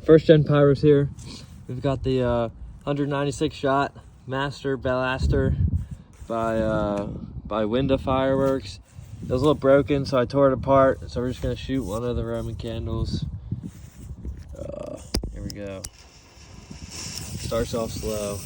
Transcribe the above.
first gen pyros here. We've got the 196 shot Master Blaster by Winda Fireworks. It was a little broken, so I tore it apart. So we're just gonna shoot one of the Roman candles. Here we go. Starts off slow.